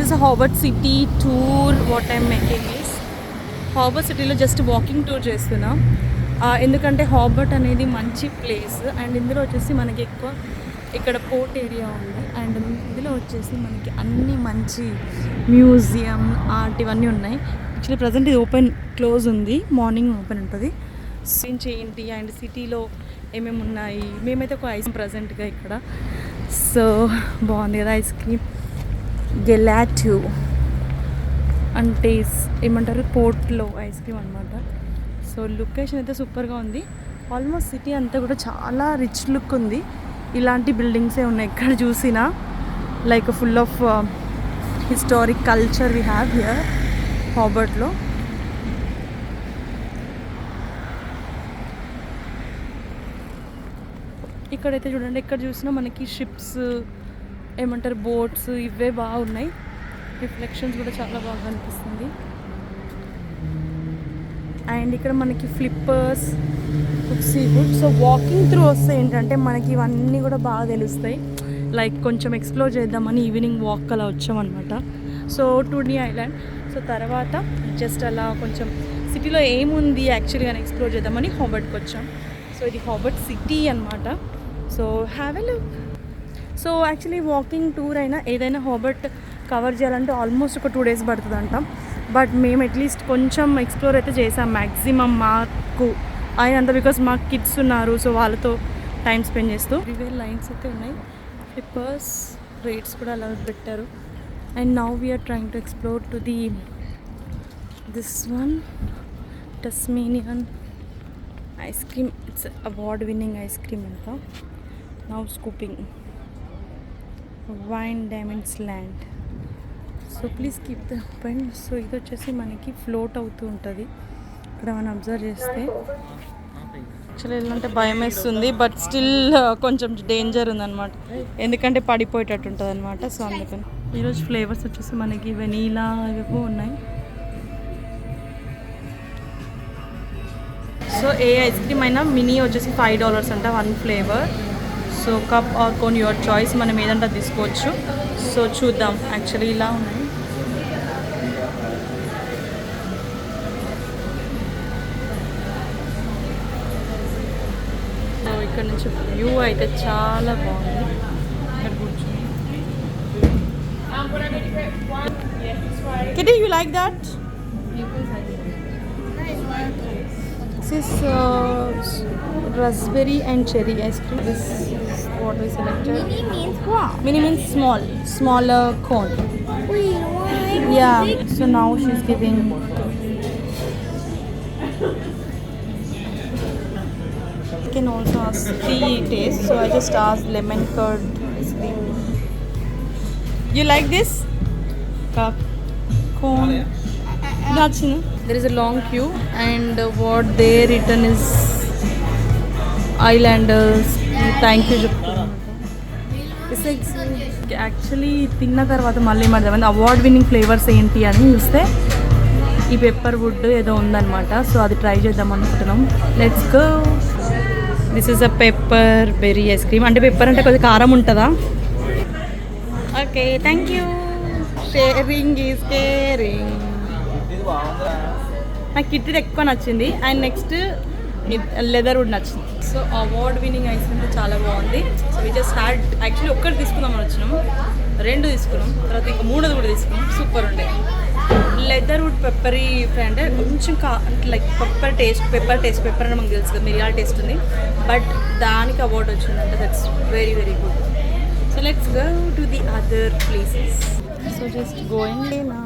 this is a Hobart City tour. What I'm making is Hobart సిటీలో just walking tour చేస్తున్నా. ఎందుకంటే Hobart అనేది మంచి ప్లేస్ అండ్ ఇందులో వచ్చేసి మనకి ఎక్కువ ఇక్కడ పోర్ట్ ఏరియా ఉంది అండ్ ఇందులో వచ్చేసి మనకి అన్ని మంచి మ్యూజియం ఆర్ట్ ఇవన్నీ ఉన్నాయి. యాక్చువల్లీ ప్రజెంట్ ఇది క్లోజ్ ఉంది, మార్నింగ్ ఓపెన్ ఉంటుంది. సీన్స్ ఏంటి అండ్ సిటీలో ఏమేమి ఉన్నాయి. మేమైతే ఒక ఐస్ ప్రజెంట్గా ఇక్కడ. సో బాగుంది కదా ఐస్ క్రీమ్. గెలాట్యూ అంటే ఏమంటారు పోర్ట్లో ఐస్ క్రీమ్ అనమాట. సో లొకేషన్ అయితే సూపర్గా ఉంది. ఆల్మోస్ట్ సిటీ అంతా కూడా చాలా రిచ్ లుక్ ఉంది. ఇలాంటి బిల్డింగ్సే ఉన్నాయి ఎక్కడ చూసినా. Like full of historic culture we have here హాబర్ట్లో. ఇక్కడైతే చూడండి, ఎక్కడ చూసినా మనకి షిప్స్ ఏమంటారు బోట్స్ ఇవే బాగున్నాయి. రిఫ్లెక్షన్స్ కూడా చాలా బాగా అనిపిస్తుంది. అండ్ ఇక్కడ మనకి flippers sea food. So walking through వస్తే ఏంటంటే మనకి ఇవన్నీ కూడా బాగా తెలుస్తాయి. లైక్ కొంచెం ఎక్స్ప్లోర్ చేద్దామని ఈవినింగ్ వాక్ అలా వచ్చామన్నమాట. So two D island. సో తర్వాత జస్ట్ అలా కొంచెం సిటీలో ఏముంది యాక్చువల్గా ఎక్స్ప్లోర్ చేద్దామని హాబర్ట్కి వచ్చాం. సో ఇది హాబర్ట్ సిటీ అనమాట. So have a look. So actually walking tour అయినా ఏదైనా హాబర్ట్ కవర్ చేయాలంటే ఆల్మోస్ట్ ఒక 2 days పడుతుంది అంటాం. బట్ మేము అట్లీస్ట్ కొంచెం ఎక్స్ప్లోర్ అయితే చేసాం మ్యాక్సిమం మాకు అయినంత. బికాస్ మాకు కిడ్స్ ఉన్నారు, సో వాళ్ళతో టైం స్పెండ్ చేస్తూ. రివేర్ లైన్స్ అయితే ఉన్నాయి, ఫ్లిప్పర్స్ రేట్స్ కూడా అలా పెట్టారు. And now we're trying to explore to the this one Tasmanian ice cream. It's award winning ice cream అంట. Now scooping wine diamonds land. So please keep the open. So ఇది వచ్చేసి మనకి float అవుతూ ఉంటుంది ఇక్కడ మనం అబ్జర్వ్ చేస్తే. Actually ఏంటంటే భయం వేస్తుంది, బట్ స్టిల్ కొంచెం డేంజర్ ఉందన్నమాట, ఎందుకంటే పడిపోయేటట్టు ఉంటుంది అనమాట. సో అందుకని ఈరోజు ఫ్లేవర్స్ వచ్చేసి మనకి వెనీలా ఇవి ఉన్నాయి. సో ఏ ఐస్ క్రీమ్ అయినా మినీ వచ్చేసి $5 అంట 1 flavour. So cup are cone your choice, మనం ఏదంటే తీసుకోవచ్చు. సో చూద్దాం. యాక్చువల్లీ ఇలా ఉన్నాయి. సో ఇక్కడ నుంచి వ్యూ అయితే చాలా బాగుంది. ఇక్కడ కూర్చొని Kitty, you like that? This is raspberry and cherry ice cream. This is what we selected. Mini means what? Mini means small, smaller cone. Wait, why? Yeah. So now she's giving. You can also ask 3 tastes. So I just asked lemon curd ice cream. You like this? Cup, cone. That's you know. There is a long queue, and what they written is Islanders. Thank you. Actually తిన్న తర్వాత మళ్ళీ మధ్య award winning flavours ఏంటి అని చూస్తే ఈ pepper would ఏదో ఉందన్నమాట. సో అది ట్రై చేద్దాం అనుకుంటున్నాం. Let's go. This is a pepper berry ice cream. అంటే పెప్పర్ అంటే కొద్దిగా కారం ఉంటుందా? Okay, thank you. Sharing is caring. నాకు కిట్టిది ఎక్కువ నచ్చింది అండ్ నెక్స్ట్ లెదర్ వుడ్ నచ్చింది. So award winning ice cream చాలా బాగుంది. So we just had actually ఒక్కటి తీసుకుందామని వచ్చినాము, 2 తీసుకున్నాం, తర్వాత ఇంకా 3 కూడా తీసుకున్నాం. సూపర్ ఉండే. లెదర్ వుడ్ పెప్పరీ అంటే కొంచెం లైక్ పెప్పర్ అంటే మనకు తెలుసు కదా, మిరియాల టేస్ట్ ఉంది. బట్ దానికి అవార్డ్ వచ్చిందంటే that's very very good. So let's go to the other places. So just going day నా.